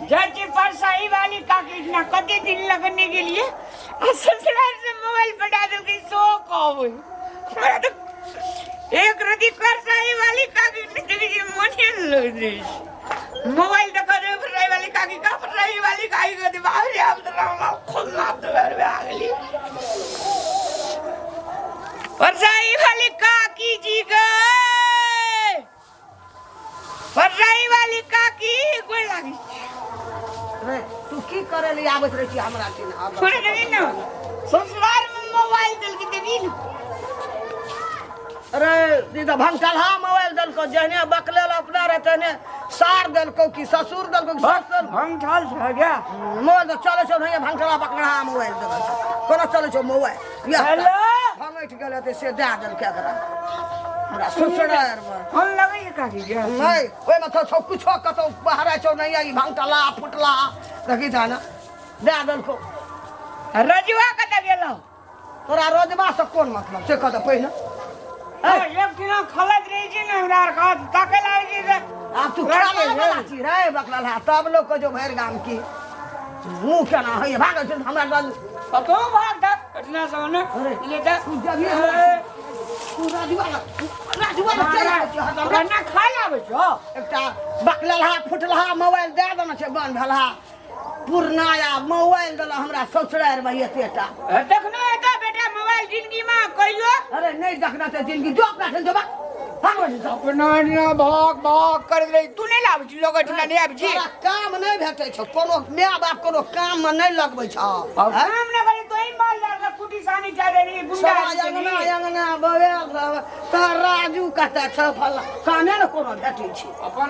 जज परसाई वाली काकी ना कते दिन लगने के लिए ससुराल से मोबाइल पटा दो कि सो कहो मेरा तो एक रति परसाई वाली काकी ने तेरी मोने लो दे मोबाइल तो करे परसाई वाली काकी का परसाई वाली काकी को दे बाहर आप तो राम खुल्ला तो घर में आ गई परसाई वाली काकी जी गए परसाई वाली काकी कोई लागी रे तू की करे ले आवत रही हमरा के ना छोड़ दे ना ससुराल में मोबाइल दल के देवी ना अरे दीदा भंगटलहा मोबाइल दल को जहने बकलेल अपना रहते ने सार दल को की ससुर दल को ससुर भंगठाल छ गया मोबाइल चले छो नहीं भंगटला पकड़ा मोबाइल दल कोना चले छो मोबाइल या हेलो भंगट गेले ते से दे दल के करा हमरा ससुरार में फोन लगे काकी गया नहीं ओय में तो कुछ कतो बाहर छो नहीं आई भंगटला फुटला देखी था ना दे दल को रजवा कत गेलो तोरा रोजबा से कोन मतलब से कत पहिने एक दिन खलत रही छी ना हमरा का ताके लागे छी रे अब तू क्या वाला छी रे बकला तब लोग को जो भैर गाम की मुंह केना है भाग हमरा दल तो भाग द इतना सोने ये जा तू जब तू राजवा खाना खा लाबे छो एकटा बकला फुटला मोबाइल दे देना छै बन भला पुरनाया मोबाइल दला हमरा ससुरार में एतेटा देखनो एता बेटा मोबाइल जिंदगी में कहियो अरे नहीं देखना तो जिंदगी जो अपना जो अपना भाग भाग कर रही तू नहीं लाबे छी लोग इतना नहीं आबे छी काम नहीं भेटै छ कोनो माय बाप कोनो काम में नहीं लगबै छ काम न करे तो ही माल जाकर कुटी सानी जा रही गुंडा अंगना बवे त राजू कहता छ फला कामे न कोनो भेटै छी अपन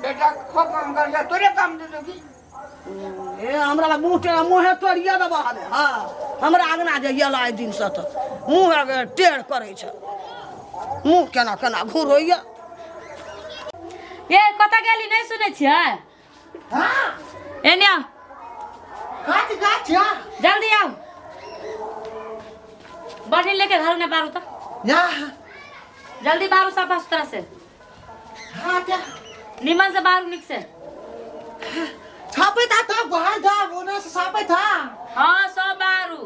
बेटा खो काम कर जा तोरे काम दे दो की ए हमरा मुंह मुंहे तोड़िया दबा हमे हां हमरा अंगना जे येला आई दिन से त मुंह टेढ़ करै छ मुंह केना केना घुरोइया ये कता गेली नहीं सुने छियै हां एने आओ काट गाछिया जल्दी आओ बड़ी लेके घर में बारू तो या जल्दी बारू साफ सुथरा से हां क्या निमन से बारू निक से छापे था तो बाहर जा ओने से छापे था हां सब बारू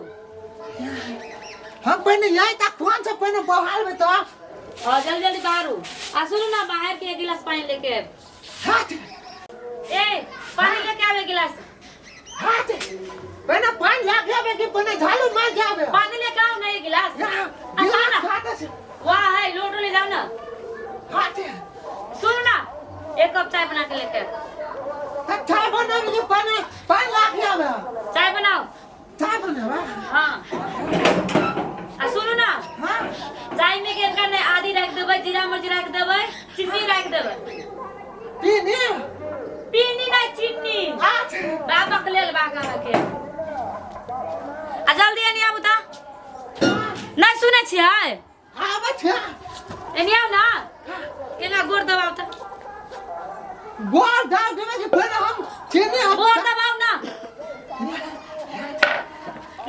हम पहले यही तक कौन से पहले बहाल में तो हां जल्दी जल्दी बारू आ सुनो ना बाहर के एक गिलास पानी लेके हाथ ए पानी लेके आवे गिलास हाथ पहले पानी ला के आवे कि पहले झाड़ू मार जावे पानी लेके आओ ना एक गिलास गिलास हाथ से वाह है लोटो ले जाओ ना हाथ सुन ना एक कप चाय बना के लेके चाय बना के पानी पानी ला के आवे चाय बनाओ चाय बनावा हां आ सुनो ना हां चाय में के करने आधी रख देबै जीरा मिर्च रख देबै चीनी रख देबै पीनी पीनी ना चीनी हाथ बाबा के लेल बागा के आ जल्दी एनी आबू ता नहीं सुने छियै आवे छ एनी आउ ना एना गोर दबाउ ता गोल दाव देवे कि पहले हम चीनी हम गोर दबाउ ना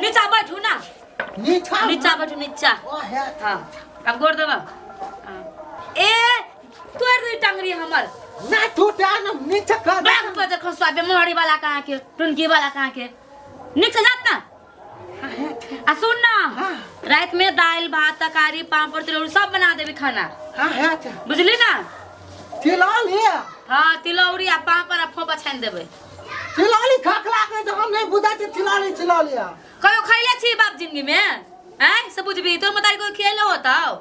नीचा बैठू ना नीचा बैठू नीचा ओ है हां अब गोर दबाउ ए तोड़ दी टंगरी हमर ना टूटा ना नीचे कर बैग पर देखो सब मोहरी वाला कहां के टुनकी वाला कहां के नीचे जात ना आ सुन ना रात में दाल भात तरकारी पापड़ तिलौरी सब बना देबी खाना हां है बुझली ना तिलौली हां तिलौरी आ पापड़ आ फोपा छान देबै तिलौली खखला के तो हम नहीं बुझा छै तिलौली कयो खइले छी बाप जिंदगी में हैं से बुझबी तोर मतारी कोई खेले होताओ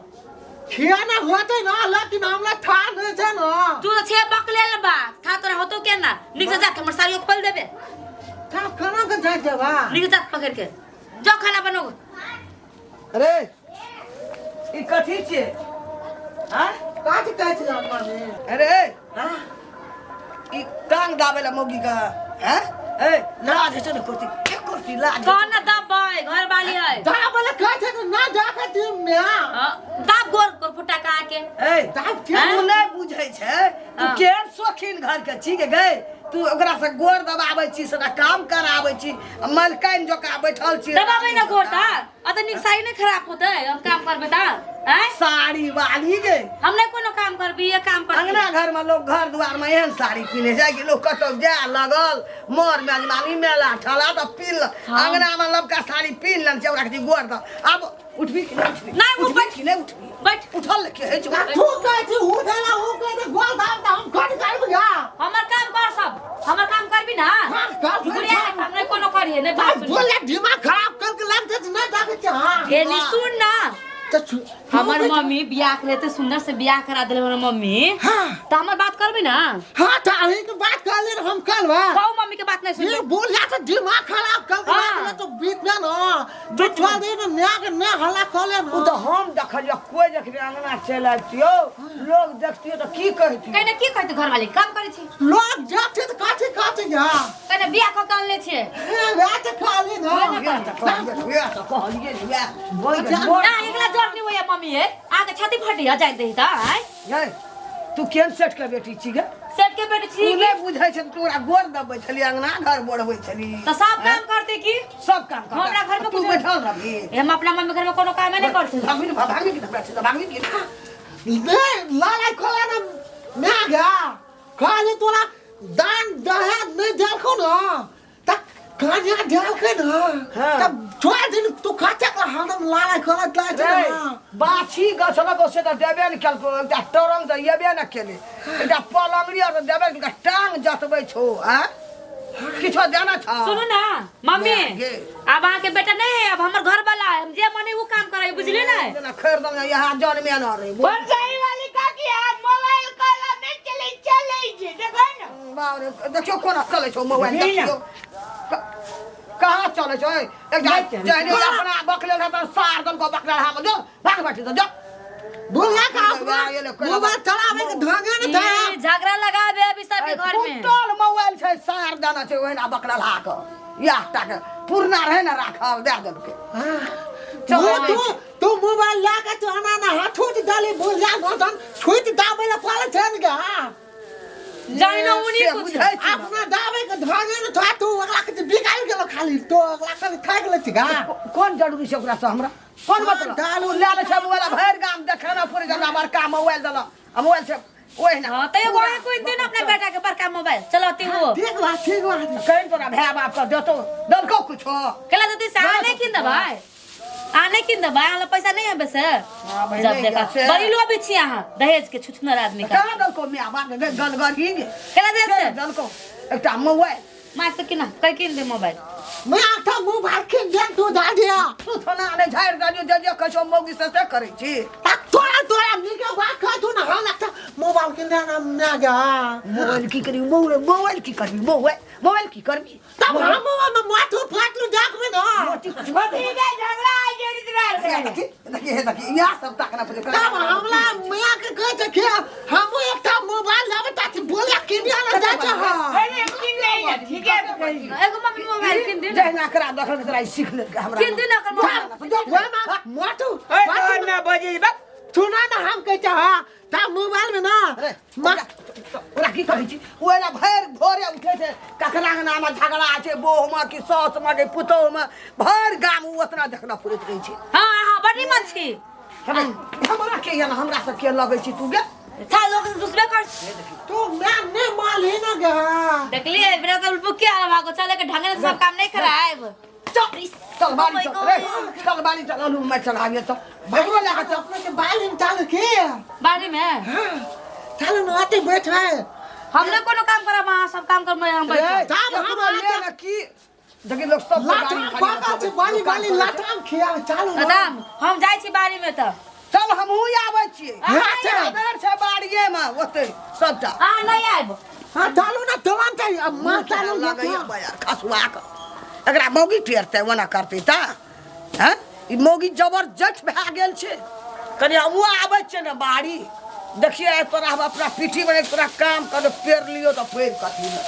खियाना होते ना लेकिन हमरा था नहीं छै ना तू तो छे बकले ले बा था तोरा होतो के ना निक से जाके हमर साड़ियो खोल देबे था खाना के जा देबा निक जात पकड़ के जाओ खाना बनाओ अरे ई कथि छै हां काज काज माने अरे हां ई टांग दाबेला मोगी का हैं ए लाज छै न कोती एक कोती लाज कौन दबाई घर वाली है दाबेला काज छै ना जाके टीम में दाब गोर गोर फुटा का के ए दाब के तू नहीं बुझै छै तू केहन शौकीन घर के छी के गए तू ओकरा से गोर दबाबै छी सदा काम कराबै छी मलकाइन जका बैठल छी दबाबै न गोर ता अत निक साड़ी नहीं खराब होते हम काम करबे ता हैं साड़ी वाली गे हम नहीं कोनो काम करबी ये काम कर अंगना घर में लोग घर द्वार में एहन साड़ी पीने जाए कि लोग कतौ जाए लगल मोर मेजबानी मेला ठला तो पीन अंगना में लबका साड़ी पीन लन छै ओकरा के गोर द अब उठबी कि नहीं उठबी नहीं वो बैठ कि नहीं उठबी बैठ उठल के है छौ तू कहै छी उठेला हो के गोल दाम त हम खट करब जा हमर काम कर सब हमर काम करबी ना हां कर बुढ़िया हम नहीं कोनो करिए नहीं बात सुन बोले दिमाग खराब करके लगते नहीं जाके छ हां ये नहीं सुन ना त हमर मम्मी बियाह करे ते सुंदर से बियाह करा देले हमर मम्मी हां त हमर बात करबी ना हां त अही के बात कर ले हम करबा कहू मम्मी के बात नहीं सुन ये बोलिया त दिमाग खराब करके लगले तो बीत में न तो छोड़ दे न न्या के न हल्ला कर ले उ तो हम देखलियो कोई देखबे अंगना चल आतियो लोग देखतियो तो की कहती कहने की कहते घर वाले काम करे छी लोग जाते त काटे जा कहने बियाह क कान ले छे रात खाली न ना एकला जोर नहीं होया मम्मी है आगे छाती फटी आ जाय देही ता ये तू केन सेट के बेटी छी गे सेट के बेटी तू छी नहीं बुझै छै तोरा गोर दबै छली अंगना घर बढ़बै छली तो सब काम करते की सब काम कर हमरा घर में तू कुछ- बैठल रहबी हम अपना मम्मी घर में कोनो काम नहीं करते भागी की बैठ भागी की नहीं लाला खोला न मैं गया खाली तोरा दान दहेज नहीं देखो न त कन्या ढाल के न हाँ। तब छोड़ दिन तू खाचा का हम लाला खोला लाच न बाछी गछलक ओसे त देबे न केलको एकटा टरंग त येबे न केले एकटा पलंगड़ी और देबे न टांग जतबै छौ आ किछो देना था सुनो ना मम्मी गे। अब आके बेटा नहीं है अब हमर घर वाला है हम जे मने वो काम करे बुझली ना ना खैर दम यहाँ जन्मे न रे बरसाई वाली काकी आप मोबाइल कॉल नहीं चले जे देखो ना बाबरे देखियो कोना चलै छौ मोबाइल नहीं ना। देखियो कहाँ चलै छौ एकटा जहने अपना बकले न त सार दन को बकला हम जो भाग बाटी जो बोला का मोबाइल चलावे के ढंगे न था ये झगड़ा लगाबे अभी सब के घर में टोल मोबाइल छै सार दाना छै ओहिना बकला लाक या टाके पुरना रहे न राखब दे देलके तू मोबाइल ला के तो ना ना हाथों डाले बोल जा न छुट दाबे ला पाले छन गे हां जानो उनी कुछ बुझै छी अपना दाबे के ढंगे न था तू अगला के बिगाड़ गेलो खाली तो अगला के खा गेलो छिगा कोन जरूरी छै ओकरा से हमरा कोन मतलब डालू ले ले छै मोबाइल भर गाम देखे न पूरे जना बड़का मोबाइल दला आ मोबाइल से ओहिना हां तो एगो कोई दिन अपने बेटा के बड़का मोबाइल चलाती हो ठीक बा कहीं तोरा भाई बाप का देतो दलको कुछ हो केला ददी से आने किन दबाई आने किन दबाई वाला पैसा नहीं है बस भाई जब नहीं देखा है। बड़ी लो भी छी यहां दहेज के छुछनर आदमी का कहाँ दलको मिया बाप के गल गल ही गे केला दे से दलको एकटा मोबाइल मार से किना कई किन दे मोबाइल मैं आता मोबाइल के दे तू दा दिया तू थोना ने झाड़ गाड़ी जे कछो मौगी से करे छी तोरा निके बात खा तू ना हां लगता मोबाइल के नाम ना गा मोबाइल की करी मोबाइल की करबी मोबाइल की करबी तब हम में माथो फाटलू देख में ना बकरी का झगड़ा आज जरूर देखी या सब तक ना तब हमला मियां के कह के हम एकटा मोबाइल लावे ताकि बोलिया के बिया ना जात हां अरे किन ले ठीक है एगो मम्मी मोबाइल किन दे जहना करा देखल तोरा सीख ले हमरा किन दे ना कर मोबाइल माथो ओए ना बजे बक सुना ना हम कहते हां ता मोबाइल में ना ओरा की कहै छी ओला भर भोरे उठे छै ककरा के नाम झगड़ा छै बोह में कि सास में कि पुतोह में भर गाम ओतना देखना पड़ैत रहै छै हां हां बड़ी मन छी हमरा के या हमरा से के लगै छी तू गे था लोग दूसरे कर तो मैं ने माल ही ना गा देख लिए बिना तो बुक के आवा को चले के ढंगे से सब काम नहीं कराएब चल बाड़ी चल रे चल बाड़ी चल अलू मैं चला गया चल भगरो लगा चल अपने के बाल में चालू के बाड़ी में हां चालू ना आते बैठा है हमने कोनो काम करा वहां सब काम कर मैं हम बैठे तब हम ले ना की देखि लोग सब लाटा बाबा से बाली लाटा खिया चालू दादा हम जाई छी बाड़ी में त चल हमहू आबै छियै अच्छा। बेर छै बाड़िए में ओते सबटा हां नहीं आइब हां चालू ना तुरंत अब मां चालू लगे लगा बाजार खसुआ के एकरा मौगी टेरते ओना करते ता हैं ई मौगी जबरदस्त भए गेल छै कनी हमहू आबै छै ने बाड़ी देखिए तोरा हम अपना पीठी में तोरा काम कर पेर लियो तो पेर कथी में